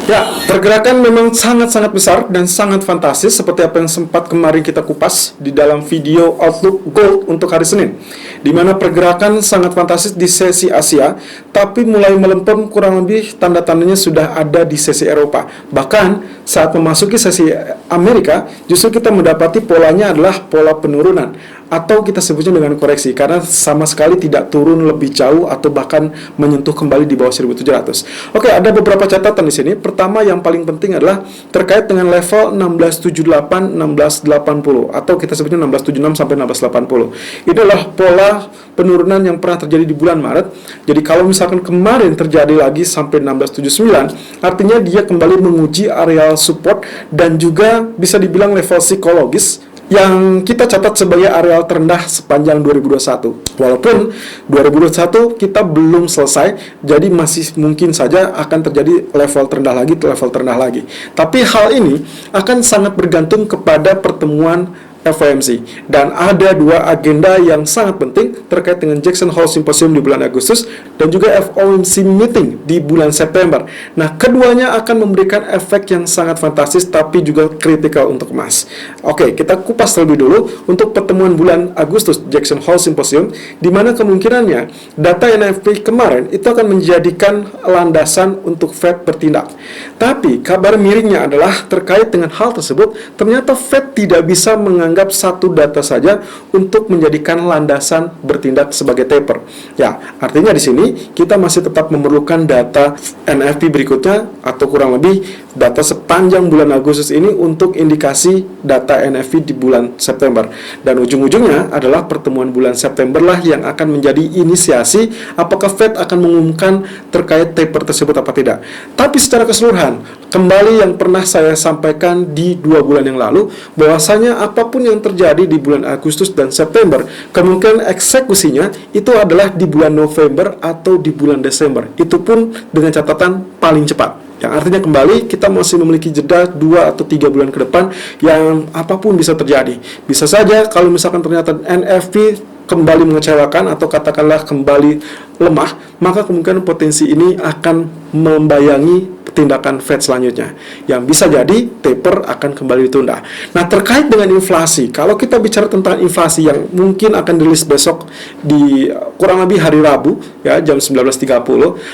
Ya, pergerakan memang sangat-sangat besar dan sangat fantastis seperti apa yang sempat kemarin kita kupas di dalam video Outlook Gold untuk hari Senin, di mana pergerakan sangat fantastis di sesi Asia, tapi mulai melempem kurang lebih tanda-tandanya sudah ada di sesi Eropa. Bahkan saat memasuki sesi Amerika, justru kita mendapati polanya adalah pola penurunan, atau kita sebutnya dengan koreksi, karena sama sekali tidak turun lebih jauh atau bahkan menyentuh kembali di bawah 1700. Oke, ada beberapa catatan di sini. Pertama, yang paling penting adalah terkait dengan level 1678 1680 atau kita sebutnya 1676 sampai 1680. Ini adalah pola penurunan yang pernah terjadi di bulan Maret. Jadi kalau misalkan kemarin terjadi lagi sampai 1679, artinya dia kembali menguji areal support dan juga bisa dibilang level psikologis yang kita catat sebagai areal terendah sepanjang 2021. Walaupun 2021 kita belum selesai, jadi masih mungkin saja akan terjadi level terendah lagi. Tapi hal ini akan sangat bergantung kepada pertemuan FOMC, dan ada dua agenda yang sangat penting terkait dengan Jackson Hole Symposium di bulan Agustus dan juga FOMC meeting di bulan September. Nah, keduanya akan memberikan efek yang sangat fantastis tapi juga kritikal untuk emas. Oke, kita kupas terlebih dulu untuk pertemuan bulan Agustus Jackson Hole Symposium, di mana kemungkinannya data NFP kemarin itu akan menjadikan landasan untuk Fed bertindak. Tapi kabar miringnya adalah terkait dengan hal tersebut, ternyata Fed tidak bisa menganggap satu data saja untuk menjadikan landasan bertindak sebagai taper. Ya, artinya di sini kita masih tetap memerlukan data NFP berikutnya atau kurang lebih data sepanjang bulan Agustus ini untuk indikasi data NFP di bulan September. Dan ujung-ujungnya adalah pertemuan bulan September lah yang akan menjadi inisiasi apakah Fed akan mengumumkan terkait taper tersebut apa tidak. Tapi secara keseluruhan, kembali yang pernah saya sampaikan di 2 bulan yang lalu, bahwasanya apapun yang terjadi di bulan Agustus dan September, kemungkinan eksekusinya itu adalah di bulan November atau di bulan Desember. Itu pun dengan catatan paling cepat. Yang artinya kembali kita masih memiliki jeda 2 atau 3 bulan ke depan yang apapun bisa terjadi. Bisa saja kalau misalkan ternyata NFP kembali mengecewakan atau katakanlah kembali lemah, maka kemungkinan potensi ini akan membayangi tindakan Fed selanjutnya, yang bisa jadi taper akan kembali ditunda. Nah, terkait dengan inflasi, kalau kita bicara tentang inflasi yang mungkin akan dirilis besok di kurang lebih hari Rabu ya jam 19.30,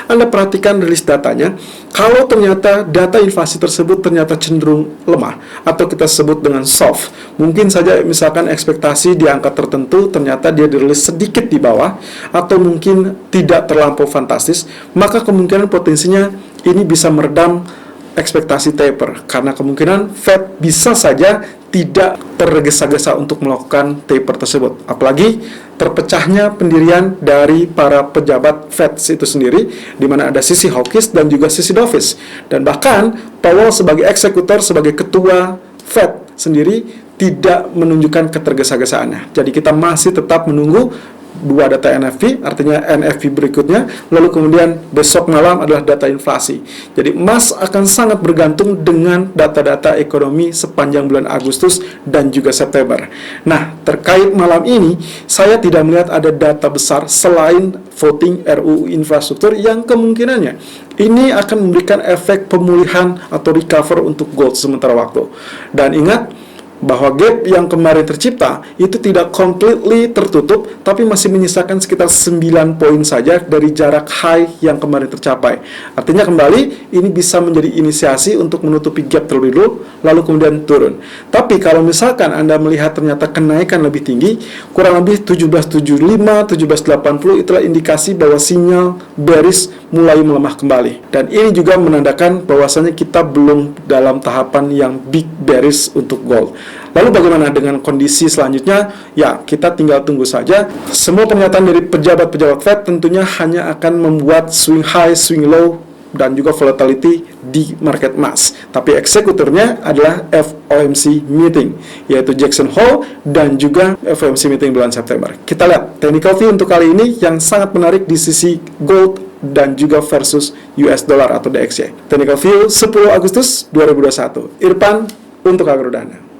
Anda perhatikan rilis datanya. Kalau ternyata data inflasi tersebut ternyata cenderung lemah atau kita sebut dengan soft, mungkin saja misalkan ekspektasi di angka tertentu ternyata dia dirilis sedikit di bawah atau mungkin tidak terlampau fantastis, maka kemungkinan potensinya ini bisa meredam ekspektasi taper, karena kemungkinan Fed bisa saja tidak tergesa-gesa untuk melakukan taper tersebut. Apalagi terpecahnya pendirian dari para pejabat Fed itu sendiri, di mana ada sisi hawkish dan juga sisi dovish. Dan bahkan Powell sebagai eksekutor, sebagai ketua Fed sendiri tidak menunjukkan ketergesa-gesaannya. Jadi kita masih tetap menunggu 2 data NFP, artinya NFP berikutnya, lalu kemudian besok malam adalah data inflasi. Jadi emas akan sangat bergantung dengan data-data ekonomi sepanjang bulan Agustus dan juga September. Nah, terkait malam ini, saya tidak melihat ada data besar selain voting RUU infrastruktur yang kemungkinannya ini akan memberikan efek pemulihan atau recover untuk gold sementara waktu. Dan ingat, bahwa gap yang kemarin tercipta itu tidak completely tertutup, tapi masih menyisakan sekitar 9 poin saja dari jarak high yang kemarin tercapai. Artinya kembali ini bisa menjadi inisiasi untuk menutupi gap terlebih dulu, lalu kemudian turun. Tapi kalau misalkan Anda melihat ternyata kenaikan lebih tinggi, kurang lebih 1775, 1780, itulah indikasi bahwa sinyal bearish mulai melemah kembali. Dan ini juga menandakan bahwasanya kita belum dalam tahapan yang big bearish untuk gold. Lalu bagaimana dengan kondisi selanjutnya? Ya, kita tinggal tunggu saja. Semua pernyataan dari pejabat-pejabat Fed tentunya hanya akan membuat swing high, swing low, dan juga volatility di market emas. Tapi eksekutornya adalah FOMC meeting, yaitu Jackson Hole dan juga FOMC meeting bulan September. Kita lihat technical view untuk kali ini yang sangat menarik di sisi gold dan juga versus US dollar atau DXY. Technical view 10 Agustus 2021. Irfan untuk Agrodana.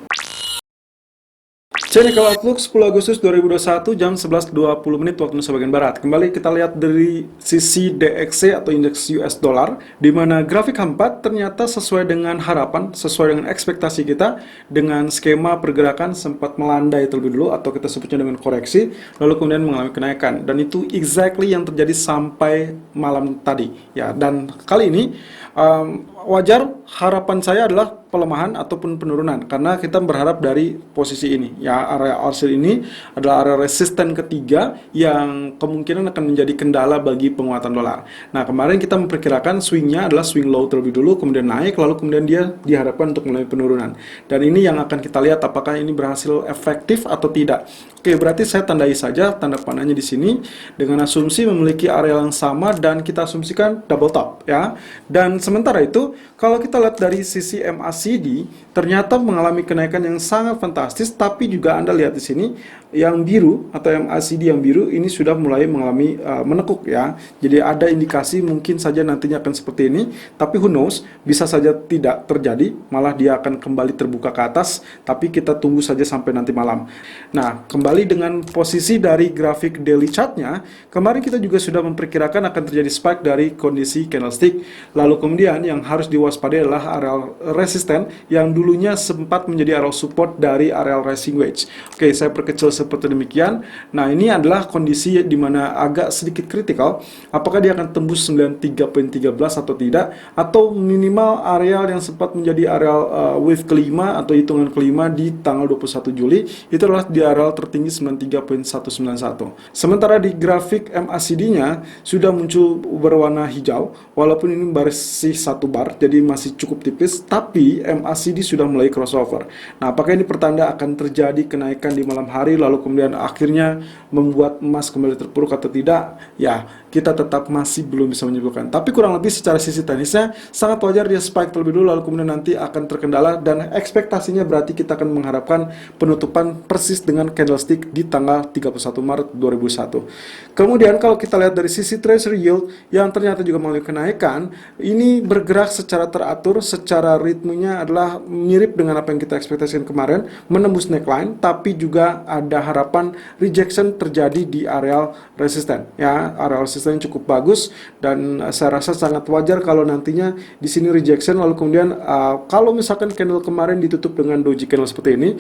Technical Outlook 10 Agustus 2021 jam 11.20 menit waktu Indonesia bagian Barat. Kembali kita lihat dari sisi DXY atau indeks US dollar, di mana grafik H4 ternyata sesuai dengan harapan, sesuai dengan ekspektasi kita, dengan skema pergerakan sempat melandai terlebih dulu atau kita sebutnya dengan koreksi, lalu kemudian mengalami kenaikan. Dan itu exactly yang terjadi sampai malam tadi. Ya, dan kali ini wajar harapan saya adalah pelemahan ataupun penurunan karena kita berharap dari posisi ini ya, area RSI ini adalah area resisten ketiga yang kemungkinan akan menjadi kendala bagi penguatan dolar. Nah, kemarin kita memperkirakan swingnya adalah swing low terlebih dulu, kemudian naik, lalu kemudian dia diharapkan untuk mulai penurunan. Dan ini yang akan kita lihat apakah ini berhasil efektif atau tidak. Oke, berarti saya tandai saja tanda panahnya di sini dengan asumsi memiliki area yang sama dan kita asumsikan double top ya. Dan sementara itu kalau kita lihat dari sisi MACD ternyata mengalami kenaikan yang sangat fantastis, tapi juga Anda lihat di sini yang biru atau MACD yang biru ini sudah mulai mengalami menekuk ya. Jadi ada indikasi mungkin saja nantinya akan seperti ini, tapi who knows, bisa saja tidak terjadi, malah dia akan kembali terbuka ke atas, tapi kita tunggu saja sampai nanti malam. Nah, kembali dengan posisi dari grafik daily chartnya, kemarin kita juga sudah memperkirakan akan terjadi spike dari kondisi candlestick, lalu kemudian yang harus diwaspadai adalah area resisten yang dulunya sempat menjadi area support dari area rising wedge. Oke, saya perkecil seperti demikian. Nah, ini adalah kondisi di mana agak sedikit kritikal. Apakah dia akan tembus 93.13 atau tidak, atau minimal area yang sempat menjadi area wave kelima atau hitungan kelima di tanggal 21 Juli itu adalah di area tertinggi 93.191. Sementara di grafik MACD-nya sudah muncul berwarna hijau, walaupun ini masih satu bar, jadi masih cukup tipis, tapi MACD sudah mulai crossover. Nah, apakah ini pertanda akan terjadi kenaikan di malam hari lalu kemudian akhirnya membuat emas kembali terpuruk atau tidak? Ya, kita tetap masih belum bisa menyebutkan. Tapi kurang lebih secara sisi teknisnya sangat wajar dia spike terlebih dulu lalu kemudian nanti akan terkendala, dan ekspektasinya berarti kita akan mengharapkan penutupan persis dengan candlestick di tanggal 31 Maret 2001. Kemudian kalau kita lihat dari sisi treasury yield yang ternyata juga mengalami kenaikan, ini bergerak secara teratur, secara ritmenya adalah mirip dengan apa yang kita ekspektasikan kemarin, menembus neckline, tapi juga ada harapan rejection terjadi di area resisten ya. Area resisten cukup bagus dan saya rasa sangat wajar kalau nantinya di sini rejection lalu kemudian kalau misalkan candle kemarin ditutup dengan doji candle seperti ini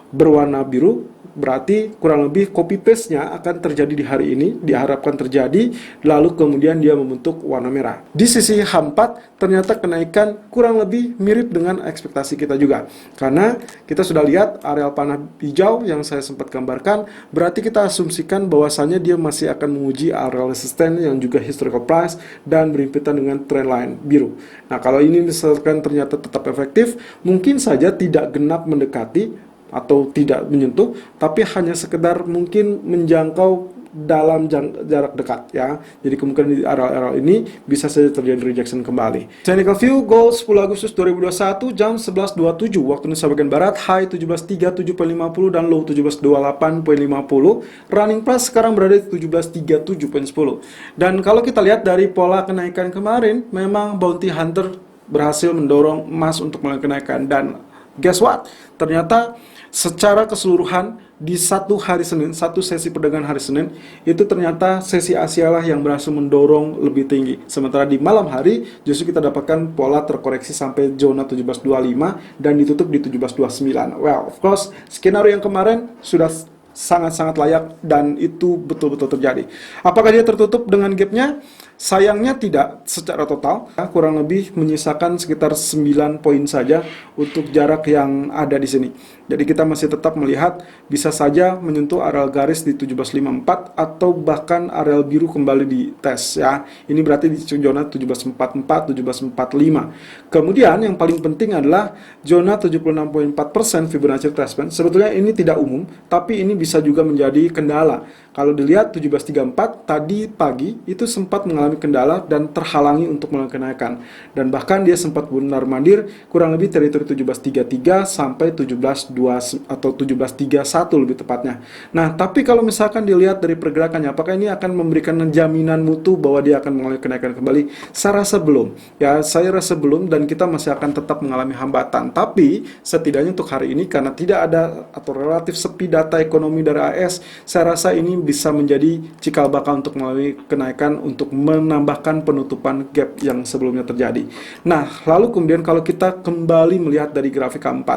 berwarna biru, berarti kurang lebih copy paste-nya akan terjadi di hari ini, diharapkan terjadi, lalu kemudian dia membentuk warna merah. Di sisi H4 ternyata kenaikan kurang lebih mirip dengan ekspektasi kita juga, karena kita sudah lihat area panah hijau yang saya sempat gambarkan, berarti kita asumsikan bahwasannya dia masih akan menguji area resisten yang juga historical price dan berhimpitan dengan trendline biru. Nah, kalau ini misalkan ternyata tetap efektif, mungkin saja tidak genap mendekati atau tidak menyentuh, tapi hanya sekedar mungkin menjangkau dalam jarak dekat ya. Jadi kemungkinan di area ini bisa saja terjadi rejection kembali. Technical view gold 10 Agustus 2021 jam 11.27 waktu Indonesia bagian Barat, high 17.37.50 dan low 17.28.50. Running price sekarang berada di 17.37.10. Dan kalau kita lihat dari pola kenaikan kemarin, memang bounty hunter berhasil mendorong emas untuk mulai kenaikan, dan guess what? Ternyata secara keseluruhan di satu hari Senin, satu sesi perdagangan hari Senin, itu ternyata sesi Asia lah yang berhasil mendorong lebih tinggi. Sementara di malam hari justru kita dapatkan pola terkoreksi sampai zona 17.25 dan ditutup di 17.29. Well, of course, skenario yang kemarin sudah sangat-sangat layak dan itu betul-betul terjadi. Apakah dia tertutup dengan gapnya? Sayangnya tidak secara total, kurang lebih menyisakan sekitar 9 poin saja untuk jarak yang ada di sini. Jadi kita masih tetap melihat bisa saja menyentuh area garis di 1754 atau bahkan area biru kembali di tes ya. Ini berarti di zona 1744, 1745. Kemudian yang paling penting adalah zona 76.4% Fibonacci retracement. Sebetulnya ini tidak umum, tapi ini bisa juga menjadi kendala. Kalau dilihat 1734 tadi pagi itu sempat mengalami mengalami kendala dan terhalangi untuk melakukan kenaikan. Dan bahkan dia sempat mondar-mandir kurang lebih teritori 1733 sampai 17.2 atau 17.31 lebih tepatnya. Nah, tapi kalau misalkan dilihat dari pergerakannya, apakah ini akan memberikan jaminan mutu bahwa dia akan mengalami kenaikan kembali? Saya rasa belum. Ya, saya rasa belum, dan kita masih akan tetap mengalami hambatan. Tapi setidaknya untuk hari ini, karena tidak ada atau relatif sepi data ekonomi dari AS, saya rasa ini bisa menjadi cikal bakal untuk mengalami kenaikan untuk menambahkan penutupan gap yang sebelumnya terjadi. Nah, lalu kemudian kalau kita kembali melihat dari grafik K4,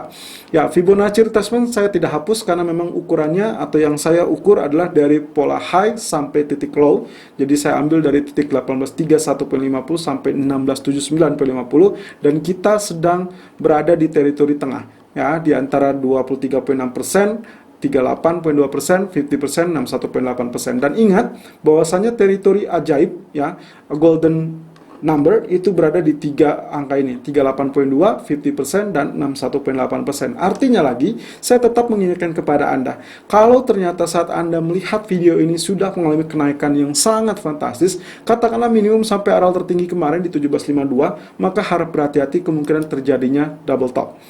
ya Fibonacci retracement saya tidak hapus karena memang ukurannya atau yang saya ukur adalah dari pola high sampai titik low. Jadi saya ambil dari titik 1831.50 sampai 1679.50, dan kita sedang berada di teritori tengah, ya, di antara 23.6%, 38.2%, 50%, 61.8%. Dan ingat bahwasanya teritori ajaib, ya, golden number itu berada di tiga angka ini, 38.2, 50%, dan 61.8%. Artinya lagi, saya tetap mengingatkan kepada Anda, kalau ternyata saat Anda melihat video ini sudah mengalami kenaikan yang sangat fantastis, katakanlah minimum sampai area tertinggi kemarin di 1752, maka harap berhati-hati kemungkinan terjadinya double top.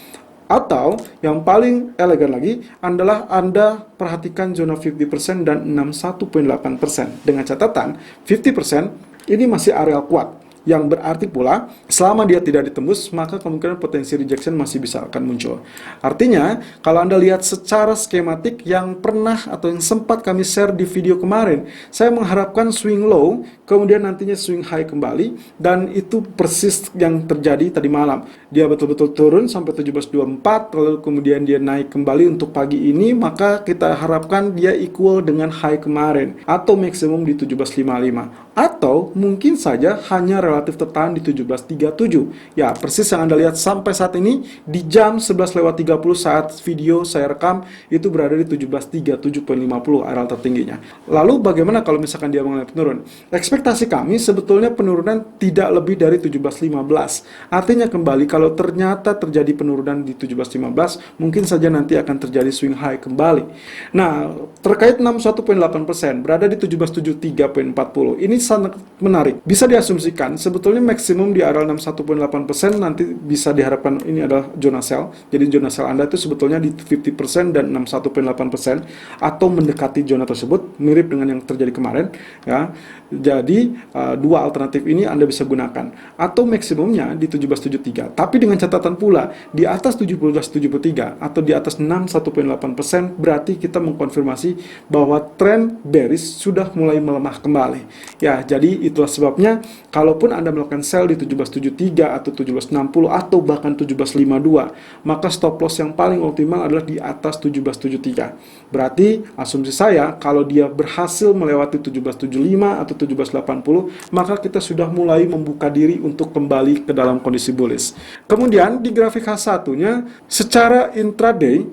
Atau yang paling elegan lagi adalah Anda perhatikan zona 50% dan 61.8%. Dengan catatan 50% ini masih area kuat, yang berarti pula selama dia tidak ditembus, maka kemungkinan potensi rejection masih bisa akan muncul. Artinya, kalau Anda lihat secara skematik yang pernah atau yang sempat kami share di video kemarin, saya mengharapkan swing low, kemudian nantinya swing high kembali, dan itu persis yang terjadi tadi malam. Dia betul-betul turun sampai 17.24, lalu kemudian dia naik kembali untuk pagi ini, maka kita harapkan dia equal dengan high kemarin, atau maksimum di 17.55. Atau mungkin saja hanya relatif tertahan di 17.37. Ya, persis yang Anda lihat sampai saat ini di jam 11.30 saat video saya rekam, itu berada di 17.37.50 area tertingginya. Lalu bagaimana kalau misalkan dia mengalami penurun? Ekspektasi kami sebetulnya penurunan tidak lebih dari 17.15. Artinya kembali, kalau ternyata terjadi penurunan di 17.15, mungkin saja nanti akan terjadi swing high kembali. Nah, terkait 61.8% berada di 1773.40. Ini sangat menarik. Bisa diasumsikan sebetulnya maksimum di area 61.8% nanti bisa diharapkan ini adalah zona sell. Jadi zona sell Anda itu sebetulnya di 50% dan 61.8% atau mendekati zona tersebut, mirip dengan yang terjadi kemarin, ya. Jadi dua alternatif ini Anda bisa gunakan. Atau maksimumnya di 1773. Tapi dengan catatan pula di atas 1773 atau di atas 61.8% berarti kita mengkonfirmasi bahwa tren bearish sudah mulai melemah kembali. Ya, jadi itulah sebabnya kalaupun Anda melakukan sell di 1773 atau 1760 atau bahkan 1752, maka stop loss yang paling optimal adalah di atas 1773. Berarti asumsi saya kalau dia berhasil melewati 1775 atau 1780, maka kita sudah mulai membuka diri untuk kembali ke dalam kondisi bullish. Kemudian di grafik H1-nya secara intraday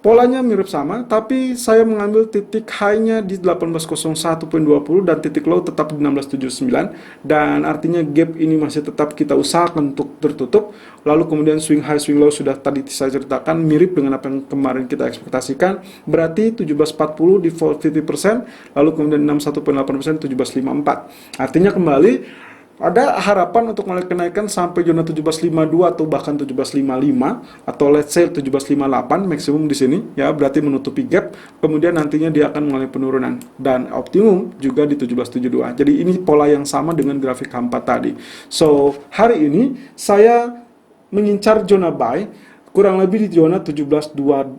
polanya mirip sama, tapi saya mengambil titik high-nya di 1801.20 dan titik low tetap di 1679, dan artinya gap ini masih tetap kita usahakan untuk tertutup. Lalu kemudian swing high, swing low sudah tadi saya ceritakan, mirip dengan apa yang kemarin kita ekspektasikan, berarti 1740 di 50%, lalu kemudian 61.8% 1754. Artinya kembali ada harapan untuk mulai kenaikan sampai zona 1752 atau bahkan 1755 atau let's say 1758 maksimum di sini, ya, berarti menutupi gap. Kemudian nantinya dia akan mulai penurunan dan optimum juga di 1772. Jadi ini pola yang sama dengan grafik K4 tadi. So, hari ini saya mengincar zona buy kurang lebih di zona 1726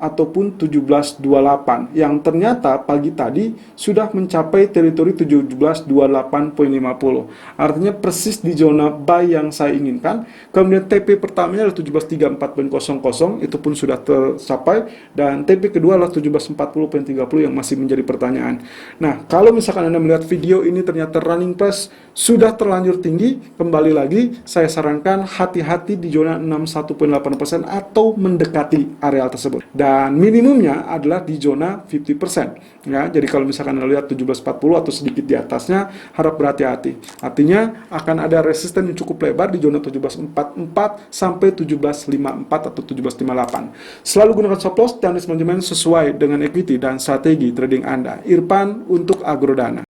ataupun 1728 yang ternyata pagi tadi sudah mencapai teritori 1728.50. Artinya persis di zona buy yang saya inginkan. Kemudian TP pertamanya adalah 1734.00, itu pun sudah tercapai, dan TP kedua adalah 1740.30 yang masih menjadi pertanyaan. Nah, kalau misalkan Anda melihat video ini ternyata running price sudah terlanjur tinggi, kembali lagi saya sarankan hati-hati di zona 61.8% atau mendekati area tersebut, dan minimumnya adalah di zona 50%, ya. Jadi kalau misalkan Anda lihat 1740 atau sedikit di atasnya, harap berhati-hati. Artinya akan ada resisten yang cukup lebar di zona 1744 sampai 1754 atau 1758. Selalu gunakan stop loss dan risk management sesuai dengan equity dan strategi trading Anda. Irfan untuk Agrodana.